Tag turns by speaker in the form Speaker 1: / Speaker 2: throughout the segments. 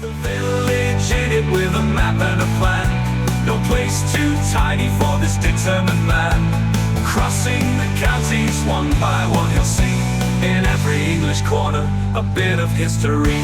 Speaker 1: The village in it with a map and a plan. No place too tiny for this determined man. Crossing the counties one by one, he'll see in every English corner a bit of history.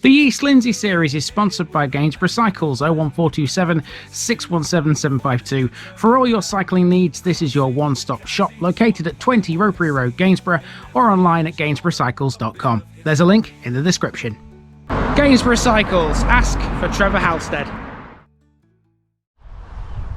Speaker 2: The East Lindsey series is sponsored by Gainsborough Cycles 01427 617 752. For all your cycling needs, this is your one-stop shop located at 20 Ropery Road, Gainsborough, or online at gainsboroughcycles.com. There's a link in the description. Gainsborough Cycles, ask for Trevor Halstead.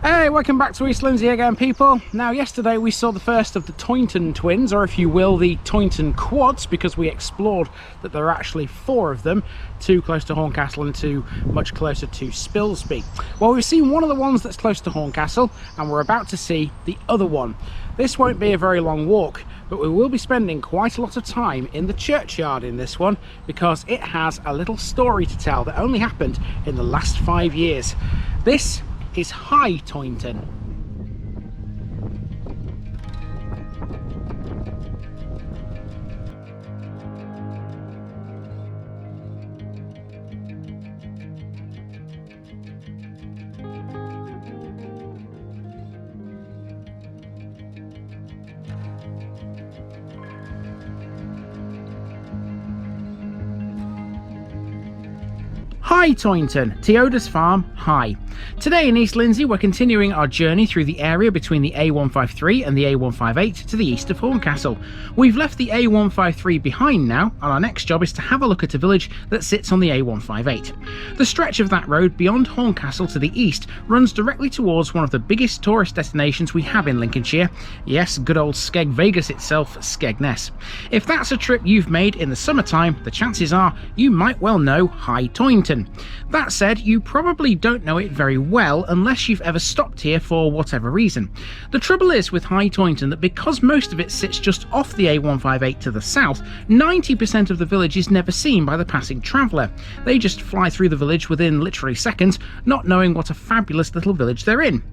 Speaker 2: Hey, welcome back to East Lindsey again, people. Now, yesterday we saw the first of the Toynton twins, or if you will, the Toynton quads, because we explored that there are actually 4 of them, 2 close to Horncastle and 2 much closer to Spilsby. Well, we've seen one of the ones that's close to Horncastle, and we're about to see the other one. This won't be a very long walk, but we will be spending quite a lot of time in the churchyard in this one, because it has a little story to tell that only happened in the last 5 years. This is High Toynton. High Toynton, Teoda's Farm, High. Today in East Lindsey we're continuing our journey through the area between the A153 and the A158 to the east of Horncastle. We've left the A153 behind now, and our next job is to have a look at a village that sits on the A158. The stretch of that road beyond Horncastle to the east runs directly towards one of the biggest tourist destinations we have in Lincolnshire. Yes, good old Skeg Vegas itself, Skegness. If that's a trip you've made in the summertime, the chances are you might well know High Toynton. That said, you probably don't know it very well unless you've ever stopped here for whatever reason. The trouble is with High Toynton that because most of it sits just off the A158 to the south, 90% of the village is never seen by the passing traveller. They just fly through the village within literally seconds, not knowing what a fabulous little village they're in.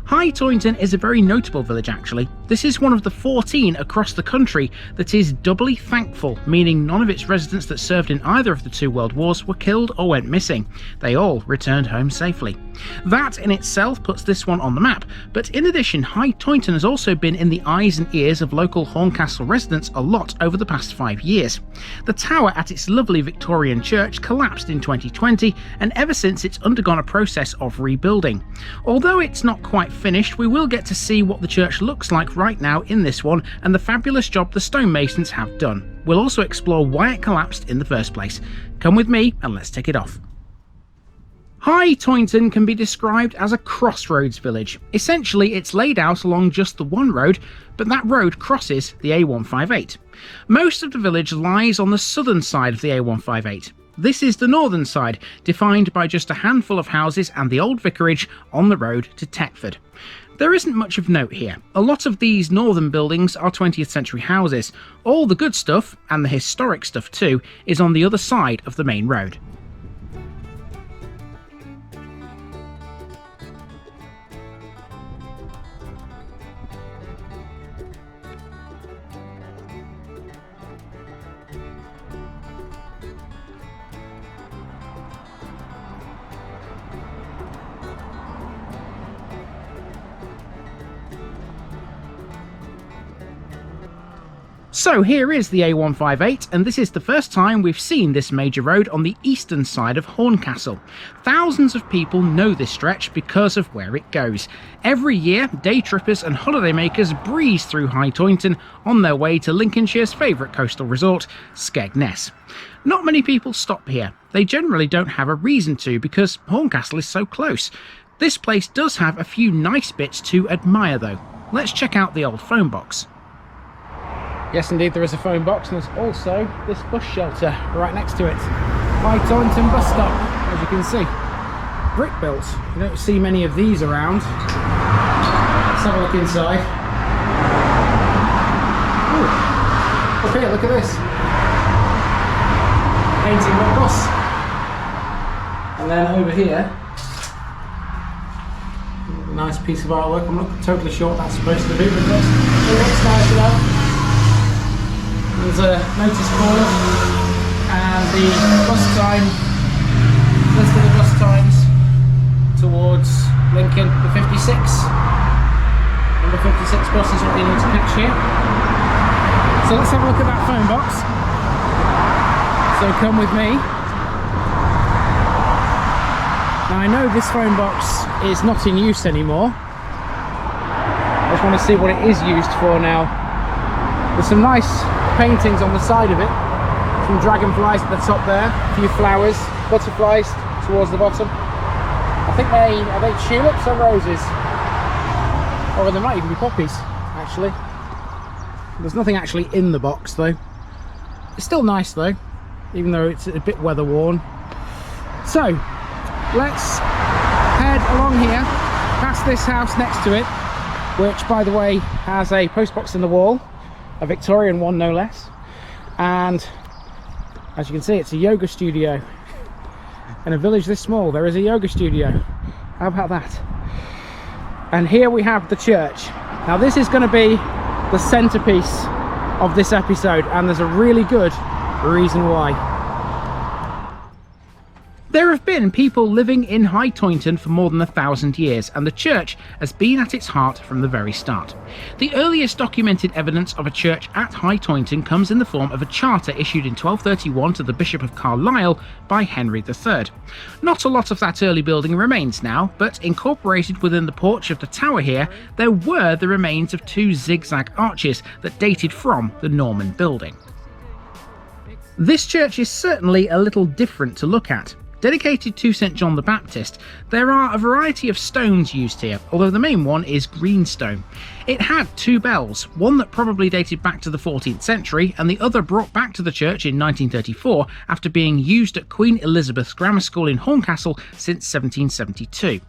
Speaker 2: High Toynton is a very notable village actually. This is one of the 14 across the country that is doubly thankful, meaning none of its residents that served in either of the 2 world wars were killed or went missing. They all returned home safely. That in itself puts this one on the map, but in addition, High Toynton has also been in the eyes and ears of local Horncastle residents a lot over the past 5 years. The tower at its lovely Victorian church collapsed in 2020, and ever since it's undergone a process of rebuilding. Although it's not quite finished, we will get to see what the church looks like right now in this one and the fabulous job the Stonemasons have done. We'll also explore why it collapsed in the first place. Come with me and let's take it off. High Toynton can be described as a crossroads village. Essentially, it's laid out along just the one road, but that road crosses the A158. Most of the village lies on the southern side of the A158. This is the northern side, defined by just a handful of houses and the old vicarage on the road to Thetford. There isn't much of note here. A lot of these northern buildings are 20th century houses. All the good stuff, and the historic stuff too, is on the other side of the main road. So here is the A158, and this is the first time we've seen this major road on the eastern side of Horncastle. Thousands of people know this stretch because of where it goes. Every year, day trippers and holidaymakers breeze through High Toynton on their way to Lincolnshire's favourite coastal resort, Skegness. Not many people stop here. They generally don't have a reason to because Horncastle is so close. This place does have a few nice bits to admire though. Let's check out the old phone box. Yes, indeed, there is a phone box, and there's also this bus shelter right next to it. High Toynton bus stop, as you can see. Brick built. You don't see many of these around. Let's have a look inside. Ooh. Up here, look at this. Painting red bus. And then over here, Nice piece of artwork. I'm not totally sure what that's supposed to be, but it looks nice enough. There's a notice board and the bus time, list of the bus times towards Lincoln, the 56. Number 56 bus is what you need to catch here. So let's have a look at that phone box. So come with me. Now I know this phone box is not in use anymore. I just want to see what it is used for now. There's some nice paintings on the side of it. Some dragonflies at the top there, a few flowers, butterflies towards the bottom. I think are they tulips or roses? Or they might even be poppies, actually. There's nothing actually in the box though. It's still nice though, even though it's a bit weather worn. So let's head along here, past this house next to it, which by the way has a postbox in the wall, a Victorian one no less, and as you can see it's a yoga studio. In a village this small there is a yoga studio. How about that? And here we have the church. Now this is going to be the centerpiece of this episode, and there's a really good reason why. There have been people living in High Toynton for more than 1,000 years, and the church has been at its heart from the very start. The earliest documented evidence of a church at High Toynton comes in the form of a charter issued in 1231 to the Bishop of Carlisle by Henry III. Not a lot of that early building remains now, but incorporated within the porch of the tower here, there were the remains of 2 zigzag arches that dated from the Norman building. This church is certainly a little different to look at. Dedicated to St John the Baptist, there are a variety of stones used here, although the main one is greenstone. It had 2 bells, one that probably dated back to the 14th century and the other brought back to the church in 1934 after being used at Queen Elizabeth's Grammar School in Horncastle since 1772.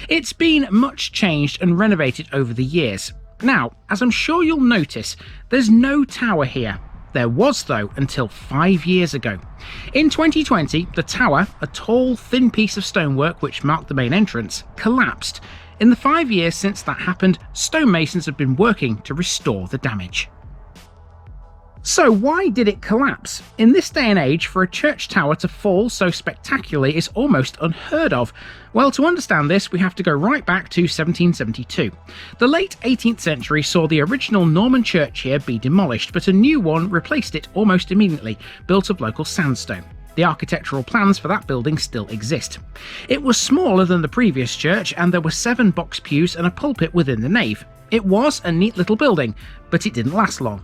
Speaker 2: It's been much changed and renovated over the years. Now, as I'm sure you'll notice, there's no tower here. There was though until 5 years ago. In 2020, the tower, a tall, thin piece of stonework which marked the main entrance, collapsed. In the 5 years since that happened, stonemasons have been working to restore the damage. So why did it collapse? In this day and age, for a church tower to fall so spectacularly is almost unheard of. Well, to understand this, we have to go right back to 1772. The late 18th century saw the original Norman church here be demolished, but a new one replaced it almost immediately, built of local sandstone. The architectural plans for that building still exist. It was smaller than the previous church, and there were 7 box pews and a pulpit within the nave. It was a neat little building, but it didn't last long.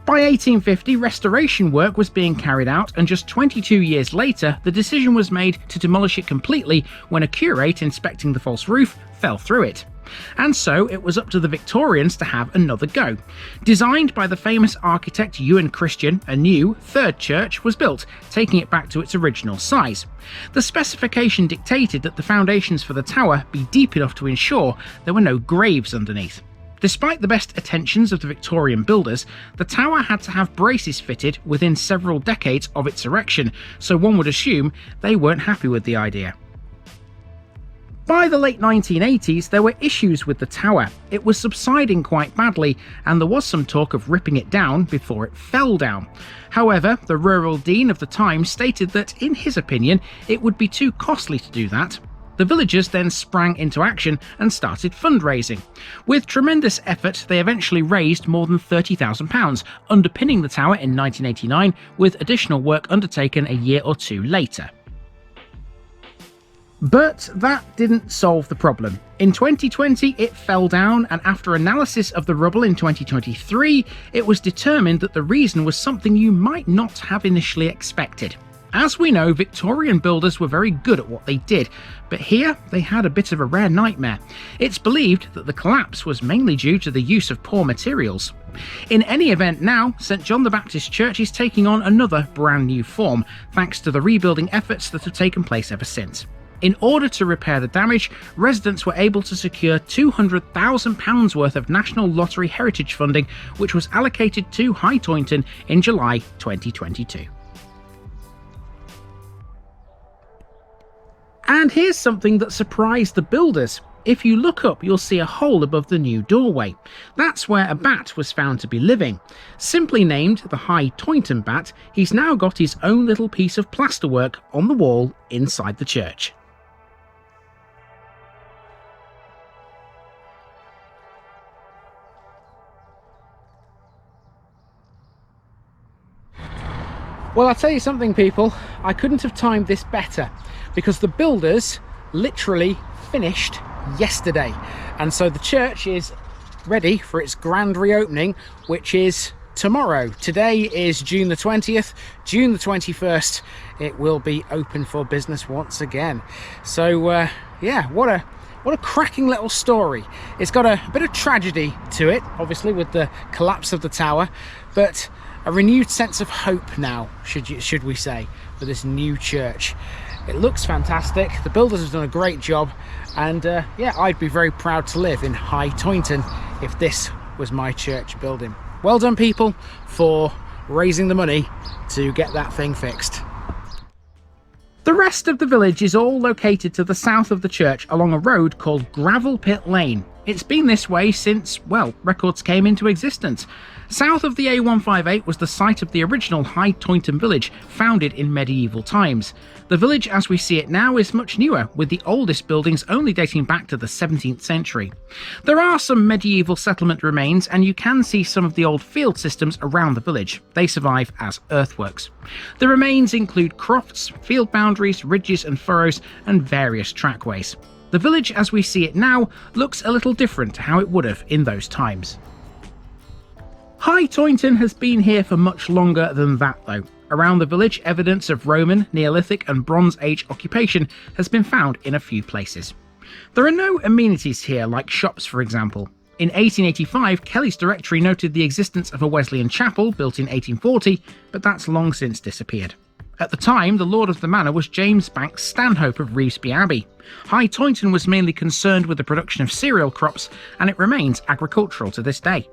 Speaker 2: By 1850, restoration work was being carried out, and just 22 years later, the decision was made to demolish it completely when a curate inspecting the false roof fell through it. And so it was up to the Victorians to have another go. Designed by the famous architect Ewan Christian, a new, 3rd church was built, taking it back to its original size. The specification dictated that the foundations for the tower be deep enough to ensure there were no graves underneath. Despite the best attentions of the Victorian builders, the tower had to have braces fitted within several decades of its erection, so one would assume they weren't happy with the idea. By the late 1980s, there were issues with the tower. It was subsiding quite badly, and there was some talk of ripping it down before it fell down. However, the rural dean of the time stated that, in his opinion, it would be too costly to do that. The villagers then sprang into action and started fundraising. With tremendous effort, they eventually raised more than £30,000, underpinning the tower in 1989, with additional work undertaken a year or 2 later. But that didn't solve the problem. In 2020, it fell down, and after analysis of the rubble in 2023, it was determined that the reason was something you might not have initially expected. As we know, Victorian builders were very good at what they did, but here they had a bit of a rare nightmare. It's believed that the collapse was mainly due to the use of poor materials. In any event now, St John the Baptist Church is taking on another brand new form, thanks to the rebuilding efforts that have taken place ever since. In order to repair the damage, residents were able to secure £200,000 worth of National Lottery Heritage funding, which was allocated to High Toynton in July 2022. And here's something that surprised the builders. If you look up, you'll see a hole above the new doorway. That's where a bat was found to be living. Simply named the High Toynton Bat, he's now got his own little piece of plasterwork on the wall inside the church. Well, I'll tell you something, people, I couldn't have timed this better, because the builders literally finished yesterday, and so the church is ready for its grand reopening, which is tomorrow. Today is June the 20th. June the 21st it will be open for business once again. So yeah, what a cracking little story. It's got a bit of tragedy to it, obviously, with the collapse of the tower, but a renewed sense of hope now, should we say, for this new church. It looks fantastic. The builders have done a great job, and yeah, I'd be very proud to live in High Toynton if this was my church building. Well done, people, for raising the money to get that thing fixed. The rest of the village is all located to the south of the church along a road called Gravel Pit Lane. It's been this way since, well, records came into existence. South of the A158 was the site of the original High Toynton village, founded in medieval times. The village as we see it now is much newer, with the oldest buildings only dating back to the 17th century. There are some medieval settlement remains, and you can see some of the old field systems around the village. They survive as earthworks. The remains include crofts, field boundaries, ridges and furrows, and various trackways. The village as we see it now looks a little different to how it would have in those times. High Toynton has been here for much longer than that though. Around the village, evidence of Roman, Neolithic and Bronze Age occupation has been found in a few places. There are no amenities here, like shops for example. In 1885, Kelly's Directory noted the existence of a Wesleyan chapel built in 1840, but that's long since disappeared. At the time, the lord of the manor was James Banks Stanhope of Revesby Abbey. High Toynton was mainly concerned with the production of cereal crops, and it remains agricultural to this day.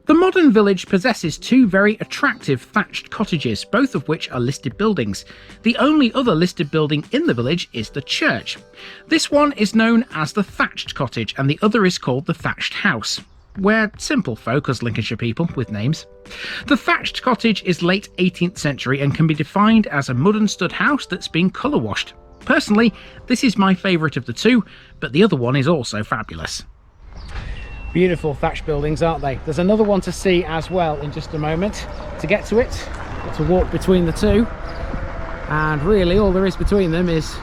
Speaker 2: The modern village possesses two very attractive thatched cottages, both of which are listed buildings. The only other listed building in the village is the church. This one is known as the Thatched cottage, and the other is called the Thatched house. We're simple folk as Lincolnshire people with names. The Thatched cottage is late 18th century and can be defined as a mud and stud house that's been colour washed. Personally, this is my favourite of the two, but the other one is also fabulous. Beautiful thatched buildings, aren't they? There's another one to see as well in just a moment. To get to it, got to walk between the two, and really all there is between them is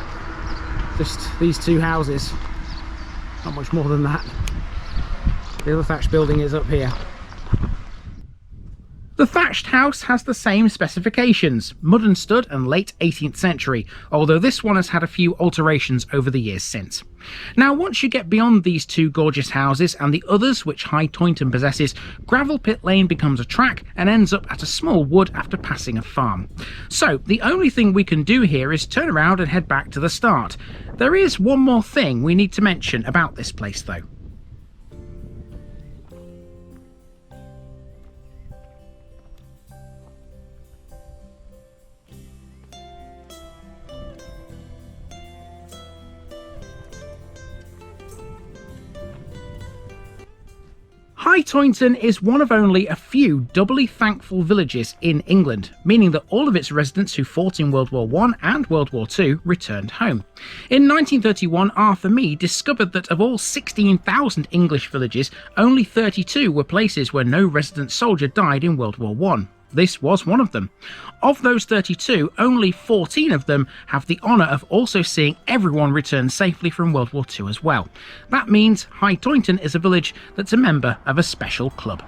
Speaker 2: just these two houses. Not much more than that. The other thatched building is up here. The thatched house has the same specifications, mud and stud and late 18th century, although this one has had a few alterations over the years since. Now once you get beyond these two gorgeous houses and the others which High Toynton possesses, Gravel Pit Lane becomes a track and ends up at a small wood after passing a farm. So the only thing we can do here is turn around and head back to the start. There is one more thing we need to mention about this place though. High Toynton is one of only a few doubly thankful villages in England, meaning that all of its residents who fought in World War I and World War II returned home. In 1931, Arthur Mead discovered that of all 16,000 English villages, only 32 were places where no resident soldier died in World War I. This was one of them. Of those 32, only 14 of them have the honour of also seeing everyone return safely from World War II as well. That means High Toynton is a village that's a member of a special club.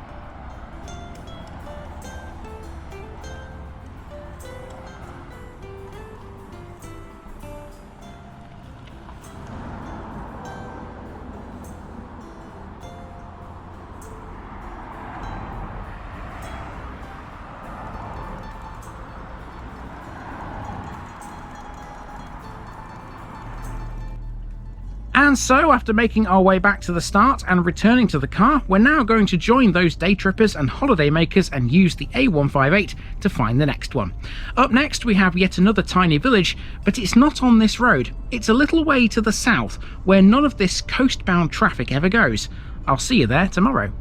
Speaker 2: And so, after making our way back to the start and returning to the car, we're now going to join those day trippers and holiday makers and use the A158 to find the next one. Up next, we have yet another tiny village, but it's not on this road. It's a little way to the south, where none of this coastbound traffic ever goes. I'll see you there tomorrow.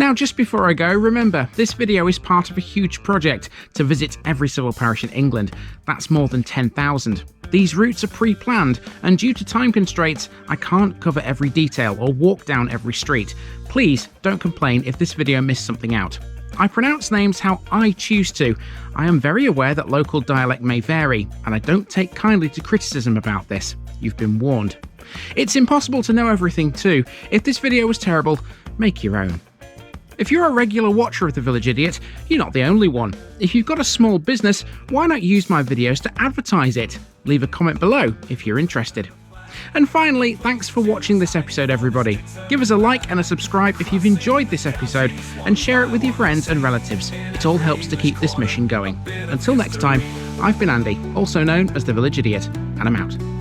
Speaker 2: Now, just before I go, remember, this video is part of a huge project to visit every civil parish in England. That's more than 10,000. These routes are pre-planned, and due to time constraints, I can't cover every detail or walk down every street. Please don't complain if this video missed something out. I pronounce names how I choose to. I am very aware that local dialect may vary, and I don't take kindly to criticism about this. You've been warned. It's impossible to know everything too. If this video was terrible, make your own. If you're a regular watcher of The Village Idiot, you're not the only one. If you've got a small business, why not use my videos to advertise it? Leave a comment below if you're interested. And finally, thanks for watching this episode, everybody. Give us a like and a subscribe if you've enjoyed this episode, and share it with your friends and relatives. It all helps to keep this mission going. Until next time, I've been Andy, also known as The Village Idiot, and I'm out.